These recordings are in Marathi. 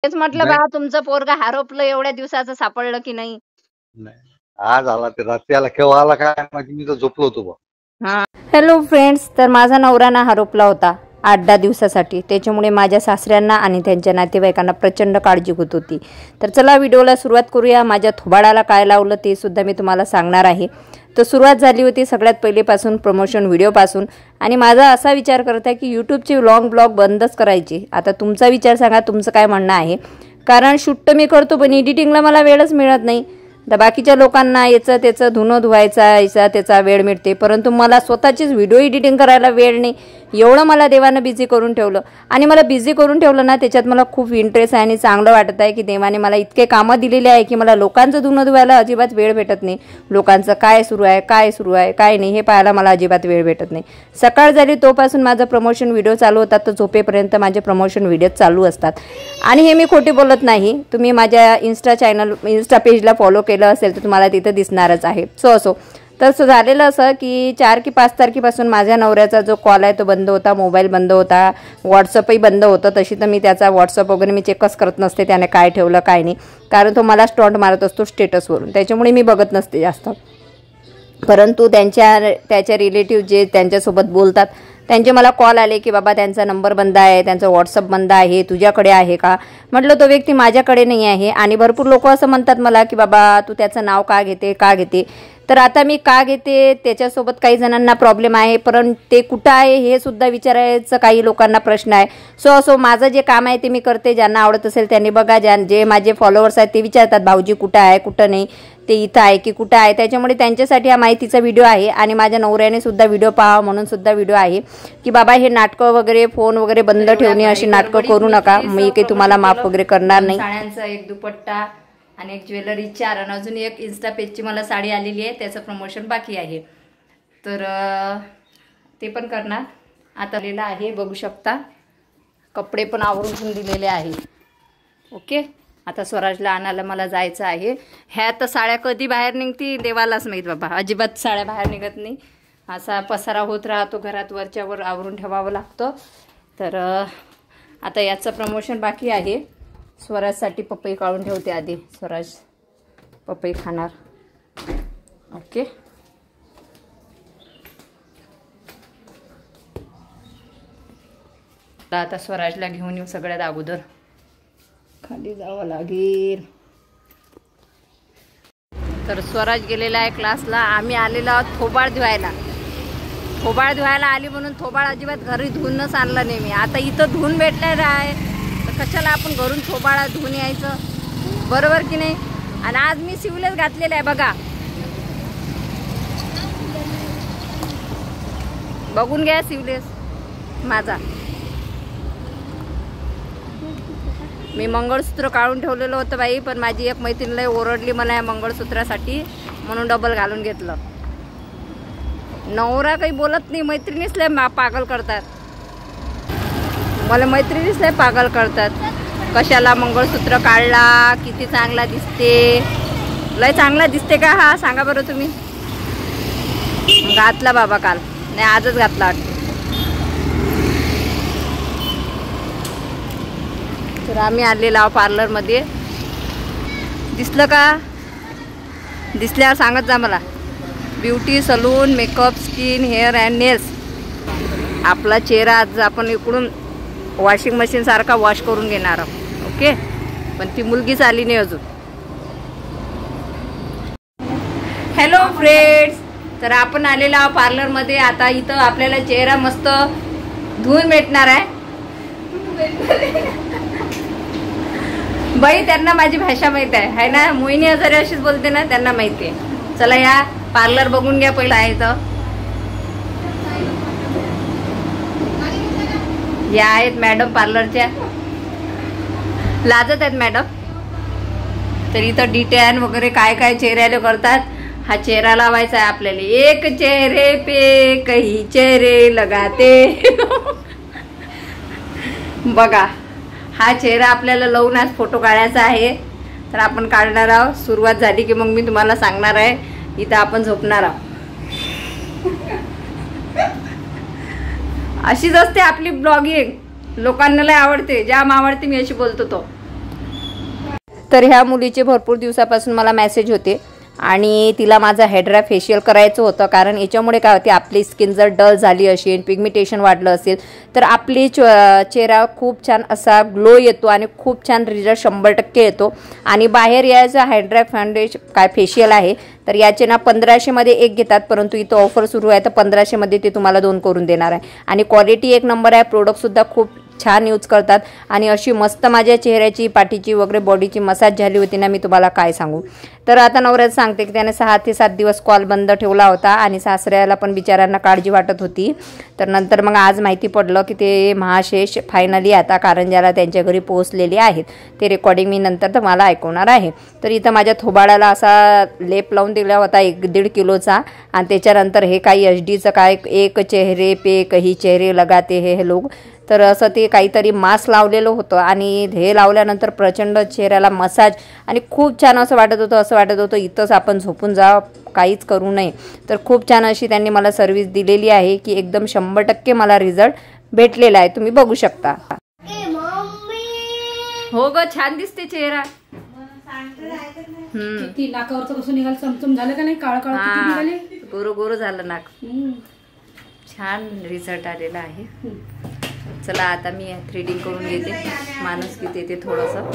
तेच म्हटलं बा तुमचं पोरगा हरपलं एवढ्या दिवसाचं सापडलं की नाही? आज आला ते रात्री आला, केव्हा आला काय माहिती, मी तर झोपलो होतो बा. हॅलो फ्रेंड्स, तर माझा नवरा ना हरपला होता 8-10 दिवसासाठी. त्याच्यामुळे माझ्या सासऱ्यांना आणि त्यांच्या नातेवाईकांना प्रचंड काळजी होत होती. तर चला व्हिडिओला सुरुवात करूया. माझ्या थोबाडाला काय लावलं ते सुद्धा मी तुम्हाला सांगणार आहे. तर सुरुवात झाली होती सगळ्यात पहिलेपासून प्रमोशन व्हिडिओपासून. आणि माझा असा विचार करत आहे की यूट्यूबचे लॉंग ब्लॉग बंदच करायचे. आता तुमचा विचार सांगा, तुमचं काय म्हणणं आहे. कारण शूट मी करतो पण एडिटिंगला मला वेळच मिळत नाही. तर बाकीच्या लोकांना याचं त्याचं धुणं धुवायचा याचा त्याचा वेळ मिळते, परंतु मला स्वतःचीच व्हिडिओ एडिटिंग करायला वेळ नाही. एवढं मला देवानं बिझी करून ठेवलं. आणि मला बिझी करून ठेवलं ना, त्याच्यात मला खूप इंटरेस्ट आहे आणि चांगलं वाटत आहे की देवाने मला इतके कामं दिलेले आहे की मला लोकांचं धुणं धुवायला अजिबात वेळ भेटत नाही. लोकांचं काय सुरू आहे काय नाही हे पाहायला मला अजिबात वेळ भेटत नाही. सकाळ झाली तोपासून माझं प्रमोशन व्हिडिओ चालू होतात, तर झोपेपर्यंत माझे प्रमोशन व्हिडिओ चालू असतात. आणि हे मी खोटे बोलत नाही. तुम्ही माझ्या इंस्टा पेजला फॉलो केलं असेल तर तुम्हाला तिथं दिसणारच आहे. असो तर झालेलं असं की 4 की 5 तारखेपासून माझ्या नवऱ्याचा जो कॉल आहे तो बंद होता, मोबाईल बंद होता, व्हॉट्सअपही बंद होतं. तशी तर मी त्याचा व्हॉट्सअप वगैरे मी चेकच करत नसते त्याने काय ठेवलं काय नाही, कारण तो मला स्टॉन्ट मारत असतो स्टेटसवरून, त्याच्यामुळे मी बघत नसते जास्त. परंतु त्याच्या रिलेटिव्ह जे त्यांच्यासोबत बोलतात त्यांचे मला कॉल आले की बाबा त्यांचा नंबर बंद आहे, त्यांचा व्हॉट्सअप बंद आहे, तुझ्याकडे आहे का. म्हटलं तो व्यक्ती माझ्याकडे नाही आहे. आणि भरपूर लोक असं म्हणतात मला की बाबा तू त्याचं नाव का घेते. तर आता मी का घेते, त्याच्यासोबत काही जणांना प्रॉब्लेम आहे, परंतु ते कुठं आहे हे सुद्धा विचारायचं काही लोकांना प्रश्न आहे. असो माझं जे काम आहे ते मी करते. ज्यांना आवडत असेल त्यांनी बघा. जे माझे फॉलोअर्स आहेत ते विचारतात भाऊजी कुठं आहे कुठं नाही, ते इथं आहे की कुठं आहे. त्याच्यामुळे त्यांच्यासाठी हा माहितीचा व्हिडिओ आहे. आणि माझ्या नवऱ्याने सुद्धा व्हिडिओ पाहावा म्हणून सुद्धा व्हिडिओ आहे की बाबा हे नाटकं वगैरे फोन वगैरे बंद ठेवणे अशी नाटकं करू नका. मी काही तुम्हाला माफ वगैरे करणार नाही. साड्यांचा एक दुपट्टा आणि एक ज्वेलरी 4 आणि अजून एक इन्स्टा पेजची मला साडी आलेली आहे, त्याचं प्रमोशन बाकी आहे. तर ते पण करणार. आता आलेलं आहे बघू शकता. कपडे पण आवरून दिलेले आहे. ओके, आता स्वराजला आणायला मला जायचं आहे. ह्या तर साड्या कधी बाहेर निघती देवालाच माहीत बाबा. अजिबात साड्या बाहेर निघत नाही. असा पसारा होत राहतो घरात, वरच्यावर आवरून ठेवावं लागतं. तर आता याचं प्रमोशन बाकी आहे. स्वराजसाठी पपई काढून ठेवते आधी. स्वराज पपई खाणार. ओके, आता स्वराजला घेऊन येऊ. सगळ्यात अगोदर खाली जावं लागेल. तर स्वराज गेलेला आहे क्लासला. आम्ही आलेलो आहोत थोबाड धुवायला आली म्हणून थोबाड अजिबात घरी धुवूनच आणलं नाही मी. आता इथं धुवून भेटलेलं आहे तर कशाला आपण घरून थोबाडा धुवून यायचं, बरोबर की नाही. आणि आज मी शिवलेस घातलेलं आहे बघा, बघून घ्या शिवलेस माझा. मी मंगळसूत्र काढून ठेवलेलं होतं बाई, पण माझी एक मैत्रिणीला ओरडली मला या मंगळसूत्रासाठी म्हणून डबल घालून घेतलं. नवरा काही बोलत नाही, मैत्रिणीच लय पागल करतात. मला मैत्रिणीच लय पागल करतात. कशाला मंगळसूत्र काढला, किती चांगला दिसते. लय चांगला दिसते का हा, सांगा बरं तुम्ही. घातला बाबा काल, नाही आजच घातला वाटतं. तर आम्ही आलेलो आहोत पार्लरमध्ये. दिसलं का? दिसल्यावर सांगत जा मला. Beauty salon, makeup, skin, hair and nails. आपला चेहरा आज आपण इकडून वॉशिंग मशीन सारखा वॉश करून घेणार आहोत. ओके, पण ती मुलगीच आली नाही अजून. हॅलो फ्रेंड्स, तर आपण आलेलो आहोत पार्लरमध्ये. आता इथं आपल्याला चेहरा मस्त धुवून भेटणार आहे. बाई त्यांना माझी भाषा माहित आहे ना. मोहिनी हजारे अशीच बोलते ना, त्यांना माहिती आहे. चला या पार्लर बघून घ्या पहिलं आहे तर. या आहेत मॅडम पार्लरच्या, लाजत आहेत मॅडम. तर इथं डिटॅन वगैरे काय काय चेहऱ्याला करतात. हा चेहरा लावायचा आहे आपल्याला. एक चेहरे पे कई चेहरे लगाते. बघा हा चेहरा आपल्याला लावून आज फोटो काढायचा आहे. तर आपण काढणार आहोत. सुरुवात झाली की मग मी तुम्हाला सांगणार आहे. इथं आपण झोपणार आहोत. अशीच असते आपली ब्लॉगिंग. लोकांना लय आवडते, जाम आवडते. मी अशी बोलतो तो. तर ह्या मुलीचे भरपूर दिवसापासून मला मेसेज होते आणि तिला माझा हेड्रा फेशियल करायचं होतं, कारण याच्यामुळे काय होते, आपली स्किन जर डल झाली असेल, पिगमेंटेशन वाढलं असेल तर आपली चेहरा खूप छान असा ग्लो येतो आणि खूप छान रिझल्ट 100% येतो. आणि बाहेर याचा हायड्रा फाउंडेशन काय फेशियल आहे तर याचे ना 1500 मध्ये एक घेतात, परंतु इथं ऑफर सुरू आहे तर 1500 मध्ये ते तुम्हाला 2 करून देणार आहे. आणि क्वालिटी एक नंबर आहे, प्रोडक्टसुद्धा खूप छान यूज करतात. आणि अशी मस्त माझ्या चेहऱ्याची, पाठीची वगैरे बॉडीची मसाज झाली होती ना, मी तुम्हाला काय सांगू. तर आता नवऱ्याचं सांगते की त्याने 6 ते 7 दिवस कॉल बंद ठेवला होता आणि सासऱ्याला पण बिचाऱ्यांना काळजी वाटत होती. तर नंतर मग आज माहिती पडलं की ते महाशेष फायनली आता कारंजाला त्यांच्या घरी पोहोचलेले आहेत. ते रेकॉर्डिंग मी नंतर तुम्हाला ऐकवणार आहे. तर इथं माझ्या थोबाडाला असा लेप लावून दिला होता 1-1.5 किलोचा. आणि त्याच्यानंतर हे काही HD काय एक चेहरे पे कही चेहरे लगाते हे लोक, तर असं ते काहीतरी मास्क लावलेलं होतं आणि हे लावल्यानंतर प्रचंड चेहऱ्याला मसाज आणि खूप छान असं वाटत होतं इथंच आपण झोपून जा, काहीच करू नये. तर खूप छान अशी त्यांनी मला सर्व्हिस दिलेली आहे की एकदम 100% मला रिझल्ट भेटलेला आहे, तुम्ही बघू शकता. हो ग, छान दिसते चेहरा. किती नाकावरचं कसं निघाल, चमचम झालं का नाही, काळ काळ किती निघाले, गोरो गोरो झालं नाक. छान रिझल्ट आलेला आहे. चला आता मी थ्रेडिंग करून घेते, माणूस किती येते थोडंसं.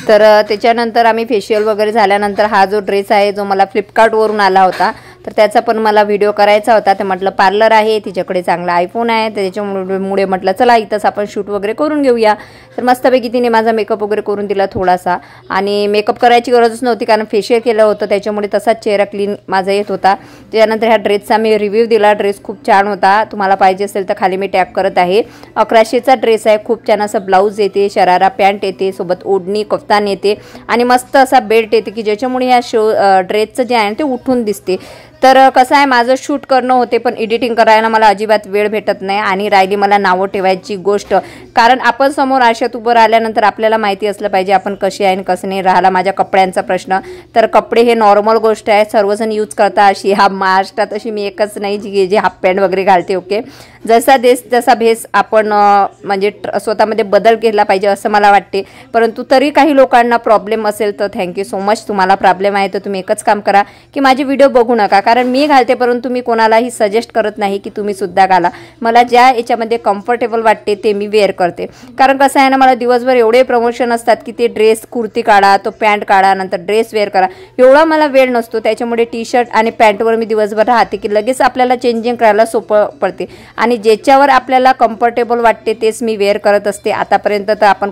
तर त्याच्यानंतर आम्ही फेशियल वगैरे झाल्यानंतर हा जो ड्रेस आहे जो मला फ्लिपकार्टवरून आला होता तर त्याचा पण मला व्हिडिओ करायचा होता. तर म्हटलं पार्लर आहे, तिच्याकडे चांगला आयफोन आहे, त्याच्यामुळे म्हटलं चला इथंच आपण शूट वगैरे करून घेऊया. तर मस्तपैकी तिने माझा मेकअप वगैरे करून दिला थोडासा. आणि मेकअप करायची गरजच नव्हती कारण फेशियल केलं होतं, त्याच्यामुळे तसाच चेहरा क्लीन माझा येत होता. त्यानंतर ह्या ड्रेसचा मी रिव्ह्यू दिला. ड्रेस खूप छान होता, तुम्हाला पाहिजे असेल तर खाली मी टॅग करत आहे. 1100चा ड्रेस आहे. खूप छान असं ब्लाऊज येते, शरारा पॅन्ट येते, सोबत ओढणी कफ्तान येते आणि मस्त असा बेल्ट येते की ज्याच्यामुळे ह्या ड्रेसचं जे आहे ते उठून दिसते. तर कसं आहे, माझं शूट करणं होते पण एडिटिंग करायला मला अजिबात वेळ भेटत नाही. आणि राहिली मला नावं ठेवायची गोष्ट, कारण आपण समोर आरशात उभं राहिल्यानंतर आपल्याला माहिती असलं पाहिजे आपण कशी आहे आणि कसं नाही. राहिला माझ्या कपड्यांचा प्रश्न, तर कपडे हे नॉर्मल गोष्ट आहे, सर्वजण यूज करता. अशी हा महाराष्ट्रात अशी मी एकच नाही जी हाफ पॅन्ट वगैरे घालते. ओके, जसा देश जसा भेस आपण म्हणजे स्वतःमध्ये बदल केला पाहिजे असं मला वाटते. परंतु तरी काही लोकांना प्रॉब्लेम असेल तर थँक्यू सो मच. तुम्हाला प्रॉब्लेम आहे तर तुम्ही एकच काम करा की माझे व्हिडिओ बघू नका, कारण मी घालते परंतु मी कोणालाही सजेस्ट करत नाही की तुम्ही सुद्धा घाला. मला ज्या याच्यामध्ये कम्फर्टेबल वाटते ते मी वेअर करते. कारण कसं आहे ना, मला दिवसभर एवढे प्रमोशन असतात की ते ड्रेस कुर्ती काढा, तो पॅन्ट काढा, नंतर ड्रेस वेअर करा, एवढा मला वेळ नसतो. त्याच्यामुळे टी-शर्ट आणि पॅन्टवर मी दिवसभर राहते की लगेच आपल्याला चेंजिंग करायला सोपं पडते. आणि ज्याच्यावर आपल्याला कम्फर्टेबल वाटते तेच मी वेअर करत असते. आतापर्यंत तर आपण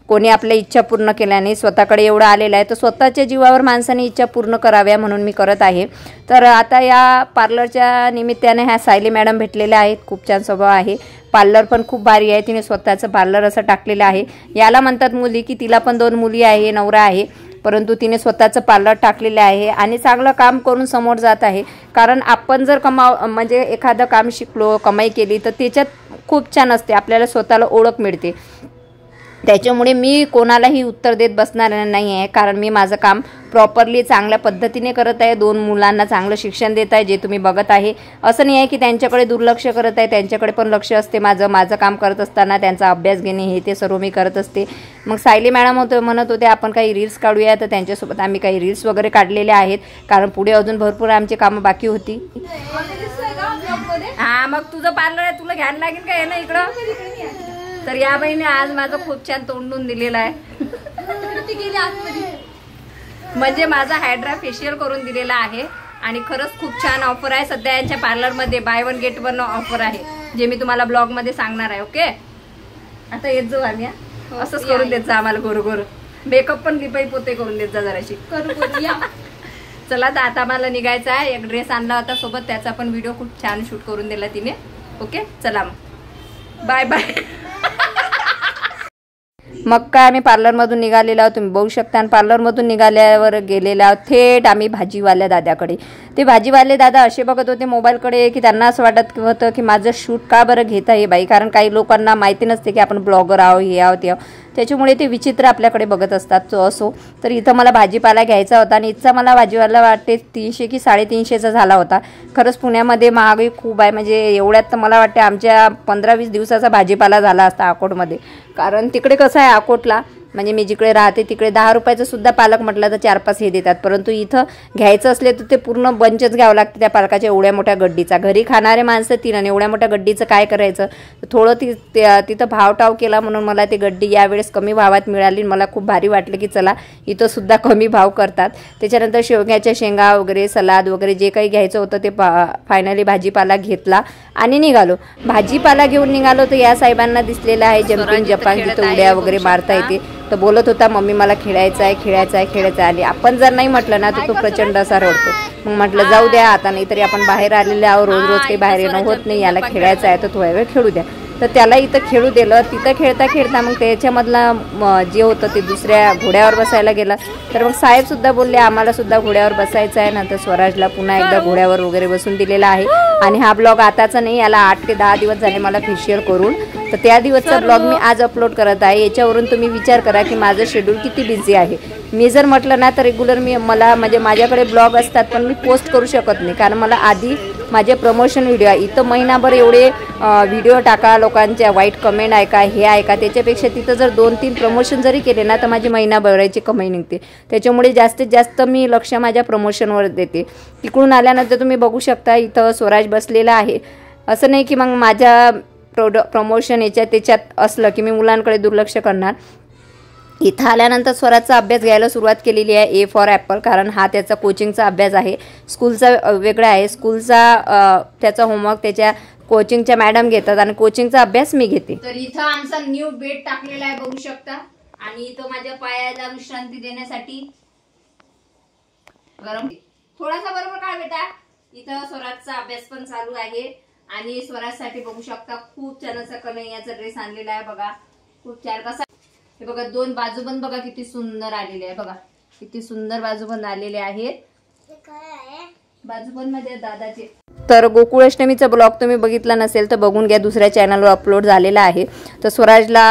कोणी आपल्या इच्छा पूर्ण केल्या नाही, स्वतःकडे एवढं आलेलं आहे तर स्वतःच्या जीवावर माणसाने इच्छा पूर्ण कराव्या म्हणून मी करत आहे. तर आता या पार्लरच्या निमित्ताने ह्या सायली मॅडम भेटलेल्या आहेत. खूप छान स्वभाव आहे, पार्लर पण खूप भारी आहे. तिने स्वतःचं पार्लर असं टाकलेलं आहे. याला म्हणतात मुली की तिला पण 2 मुली आहे, नवरा आहे, परंतु तिने स्वतःचं पार्लर टाकलेलं आहे आणि चांगलं काम करून समोर जात आहे. कारण आपण जर म्हणजे एखादं काम शिकलो, कमाई केली तर त्याच्यात खूप छान असते, आपल्याला स्वतःला ओळख मिळते. त्याच्यामुळे मी कोणालाही उत्तर देत बसणार नाही आहे, कारण मी माझं काम प्रॉपरली चांगल्या पद्धतीने करत आहे. 2 मुलांना चांगलं शिक्षण देत आहे, जे तुम्ही बघत आहे. असं नाही आहे की त्यांच्याकडे दुर्लक्ष करत आहे, त्यांच्याकडे पण लक्ष असते. माझं काम करत असताना त्यांचा अभ्यास घेणे हे ते सर्व मी करत असते. मग सायली मॅडम म्हणत होते आपण काही रील्स काढूया, तर त्यांच्यासोबत आम्ही काही रील्स वगैरे काढलेले आहेत, कारण पुढे अजून भरपूर आमची कामं बाकी होती. हा, मग तुझं पार्लर आहे, तुला घ्यायला लागेल का ना इकडं. तर या बाईने आज माझं खूप छान तोंडून दिलेलं आहे. म्हणजे माझा हायड्रा फेशियल करून दिलेला आहे आणि खरंच खूप छान ऑफर आहे सध्या यांच्या पार्लरमध्ये. बाय 1 गेट 1 ऑफर आहे, जे मी तुम्हाला ब्लॉगमध्ये सांगणार आहे. ओके, आता येत जाऊ आम्ही. असंच करून देत जा आम्हाला गोर मेकअप पण लिपाई पोते करून देत जा जराशी. चला, तर आता मला निघायचं आहे. एक ड्रेस आणला होता सोबत, त्याचा पण व्हिडिओ खूप छान शूट करून दिला तिने. ओके, चला मग बाय बाय. मग काय आम्ही पार्लरमधून निघालेलो आहोत, तुम्ही बघू शकता. आणि पार्लरमधून निघाल्यावर गेलेलो आहोत थेट आम्ही भाजीवाल्या दादाकडे. ते भाजीवाले दादा असे बघत होते मोबाईलकडे की त्यांना असं वाटत होतं की माझं शूट का बरं घेत आहे बाई, कारण काही लोकांना माहिती नसते की आपण ब्लॉगर आहोत, हे आहोत ते आहोत, त्याच्यामुळे ते विचित्र आपल्याकडे बघत असतात. तो असो, तर इथं मला भाजीपाला घ्यायचा होता आणि इथचा मला भाजीवाला वाटते 300 की 350चा झाला होता. खरंच पुण्यामध्ये महागाई खूप आहे, म्हणजे एवढ्यात तर मला वाटते आमच्या 15-20 दिवसाचा भाजीपाला झाला असता अकोटमध्ये. कारण तिकडे कसं आहे, अकोटला म्हणजे मी जिकडे राहते तिकडे 10 रुपयाचं सुद्धा पालक म्हटलं तर 4-5 हे देतात, परंतु इथं घ्यायचं असले तर ते पूर्ण बंचच घ्यावं लागतं त्या पालकाच्या एवढ्या मोठ्या गड्डीचा. घरी खाणारे माणसं 3 आणि एवढ्या मोठ्या गड्डीचं काय करायचं. थोडं तिथं भावटाव केला म्हणून मला ती गड्डी यावेळेस कमी भावात मिळाली. मला खूप भारी वाटलं की चला इथं सुद्धा कमी भाव करतात. त्याच्यानंतर शेवग्याच्या शेंगा वगैरे सलाद वगैरे जे काही घ्यायचं होतं ते फायनली भाजीपाला घेतला आणि निघालो. भाजीपाला घेऊन निघालो तर या साहेबांना दिसलेलं आहे जम्पिंग जपान, जिथं उड्या वगैरे मारता येते. तर बोलत होता मम्मी मला खेळायचं आहे आणि आपण जर नाही म्हटलं ना तर तो प्रचंड असा रडतो. मग म्हटलं जाऊ द्या आता, नाही तरी आपण बाहेर आलेले आहोत, रोज काही बाहेर येणं होत नाही, याला खेळायचं आहे तर थोड्या वेळ खेळू द्या. तर त्याला इथं खेळू दिलं. तिथं खेळता मग त्याच्यामधला जे होतं ते दुसऱ्या घोड्यावर बसायला गेला. तर मग साहेबसुद्धा बोलले आम्हाला सुद्धा घोड्यावर बसायचं आहे. नंतर स्वराजला पुन्हा एकदा घोड्यावर वगैरे बसून दिलेला आहे. आणि हा ब्लॉग आताचा नाही, याला 8 ते 10 दिवस झाले मला फेशियल करून. तर त्या दिवसचा ब्लॉग मी आज अपलोड करत आहे. याच्यावरून तुम्ही विचार करा की माझं शेड्यूल किती बिझी आहे. मी जर म्हटलं ना तर रेग्युलर मला म्हणजे माझ्याकडे ब्लॉग असतात पण मी पोस्ट करू शकत नाही, कारण मला आधी माझे प्रमोशन व्हिडिओ आहे. इथं महिनाभर एवढे व्हिडिओ टाका, लोकांच्या वाईट कमेंट ऐका, हे ऐका, त्याच्यापेक्षा तिथं जर 2-3 प्रमोशन जरी केले ना तर माझी महिनाभराची कमाई निघते. त्याच्यामुळे जास्तीत जास्त मी लक्ष माझ्या प्रमोशनवर देते. तिकडून आल्यानंतर तुम्ही बघू शकता इथं स्वराज बसलेला आहे. असं नाही की मग माझ्या प्रमोशन त्याच्यात असलं की मी मुलांकडे दुर्लक्ष करणार. इथं आल्यानंतर स्वराजचा अभ्यास घ्यायला सुरुवात केलेली आहे. A फॉर ॲपल, कारण हा त्याचा कोचिंगचा अभ्यास आहे. स्कूलचा वेगळा आहे. स्कूलचा त्याचा होमवर्क त्याच्या कोचिंगच्या मॅडम घेतात आणि कोचिंगचा अभ्यास मी घेते. तर इथं आमचा न्यू बेड टाकलेला आहे बघू शकता. आणि इथं माझ्या पायाला विश्रांती देण्यासाठी गरम थोडासा बरोबर काय बेटा. इथं स्वराजचा अभ्यास पण चालू आहे. आणि स्वराजसाठी बघू शकता खूप छान असा कन्हैयाचा ड्रेस आणलेला आहे बघा. खूप छान कसा हे बघा, 2 बाजूबंद बघा किती सुंदर आलेले आहे. बघा किती सुंदर बाजूबंद आलेले आहेत. बाजूबंद मध्ये दादाचे. तर गोकुळाष्टमीचा ब्लॉग तुम्ही बघितला नसेल तर बघून घ्या, दुसऱ्या चॅनलवर अपलोड झालेला आहे. तर स्वराजला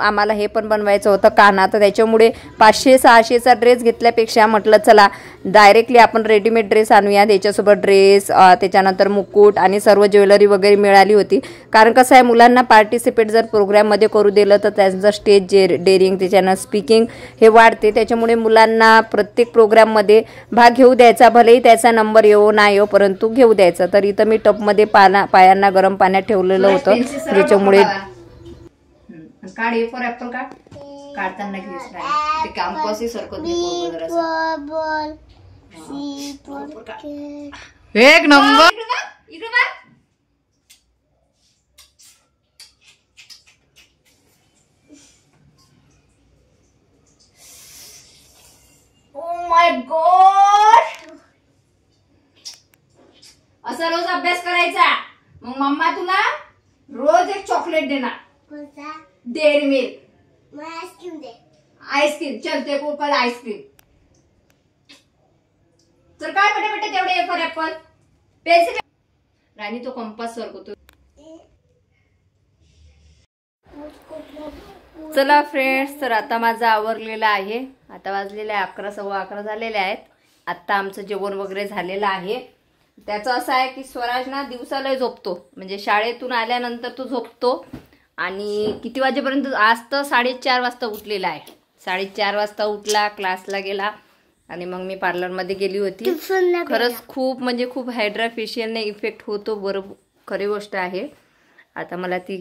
आम्हाला हे पण बनवायचं होतं काना, तर त्याच्यामुळे 500-600चा ड्रेस घेतल्यापेक्षा म्हटलं चला डायरेक्टली आपण रेडीमेड ड्रेस आणूया. त्याच्यासोबत ड्रेस, त्याच्यानंतर मुकुट आणि सर्व ज्वेलरी वगैरे मिळाली होती. कारण कसं आहे मुलांना पार्टिसिपेट जर प्रोग्राममध्ये करू दिलं तर त्यांचं स्टेज डेअरिंग, त्याच्यानं स्पीकिंग हे वाढते. त्याच्यामुळे मुलांना प्रत्येक प्रोग्राममध्ये भाग घेऊ द्यायचा, भलेही त्याचा नंबर येवो नाही येवो परंतु घेऊ द्यायचं. तर इथं मी टपमध्ये पायांना गरम पाण्यात ठेवलेलं होतं, ज्याच्यामुळे काढ A फॉर ॲपल काढताना ते कॅम्पस एक नंबर. ओ माय गॉड, असा रोज अभ्यास करायचा. मग मम्मा तुला रोज एक चॉकलेट देणार. Dairy milk, ice cream. चल ते कोकल आईस्क्रीम. तर काय बेटे तेवढे A फॉर ॲपल पेन्सिल. राणी तो कंपास सरकवतो. चला फ्रेंड्स, तर आता माझं आवरलेलं आहे. आता वाजलेले 11, 11:15 झालेले आहेत. आत्ता आमचं जेवण वगैरे झालेलं आहे. त्याचं असं आहे की स्वराज ना दिवसाला झोपतो, म्हणजे शाळेतून आल्यानंतर तो झोपतो. आणि किती वाजेपर्यंत, आज तर 4:30 वाजता उठलेला आहे. 4:30 वाजता उठला, क्लासला गेला आणि मग मी पार्लरमध्ये गेली होती. खरंच खूप म्हणजे खूप हायड्रा फेशियलने इफेक्ट होतो, बरोबर खरी गोष्ट आहे. आता मला ती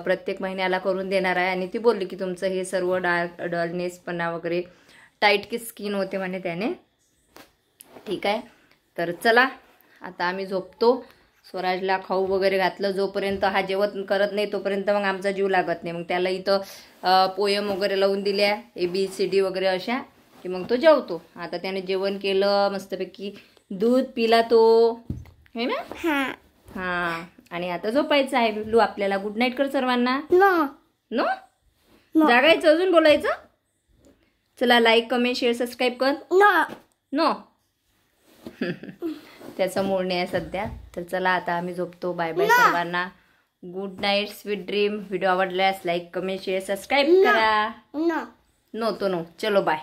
प्रत्येक महिन्याला करून देणार आहे. आणि ती बोलली की तुमचं हे सर्व डलनेसपणा वगैरे टाईट की स्किन होते म्हणे त्याने. ठीक आहे, तर चला आता आम्ही झोपतो. स्वराजला खाऊ वगैरे घातलं. जोपर्यंत हा जेवण करत नाही तोपर्यंत मग आमचा जीव लागत नाही. मग त्याला इथं पोयम वगैरे लावून दिल्या ABCD वगैरे अशा की मग तो जेवतो. आता त्याने जेवण केलं मस्तपैकी, दूध पिला तो, है ना. हां, आणि आता झोपायचं आहे. लू आपल्याला गुड नाईट कर सर्वांना. नो जागायचं, अजून बोलायचं. चला लाईक कमेंट शेअर सबस्क्राईब कर. नो त्याचा मूड नाही आहे सध्या. तर चला आता आम्ही झोपतो. बाय बाय सर्वांना. Good night, sweet dream. Video आवडल्यास लाईक कमेंट शेअर सबस्क्राईब करा. नो चलो बाय.